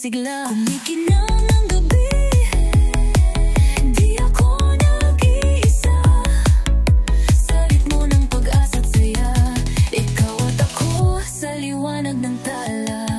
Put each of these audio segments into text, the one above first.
Sigla, kumikinang ang gabi. Di ako nag-iisa sa ritmo ng pag-asa't saya. Ikaw at ako sa liwanag ng tala.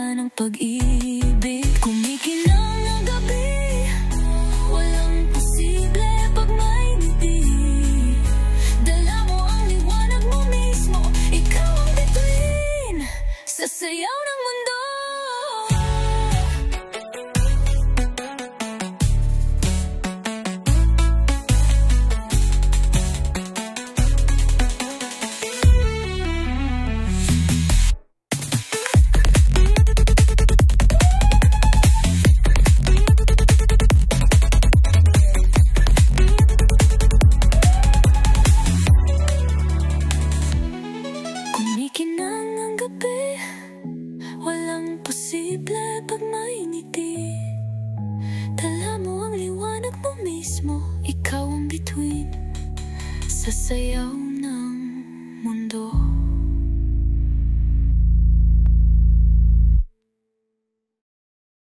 Ng pag-ibig, kumikinang ang gabi. Walang posible pag may ngiti. Dala mo ang liwanag mo mismo. Ikaw ang bituin sa sayaw ng mundo. Kumikinang ang gabi, walang posible pag may ngiti. Dala mo ang liwanag mo mismo. Ikaw ang bituin sa sayaw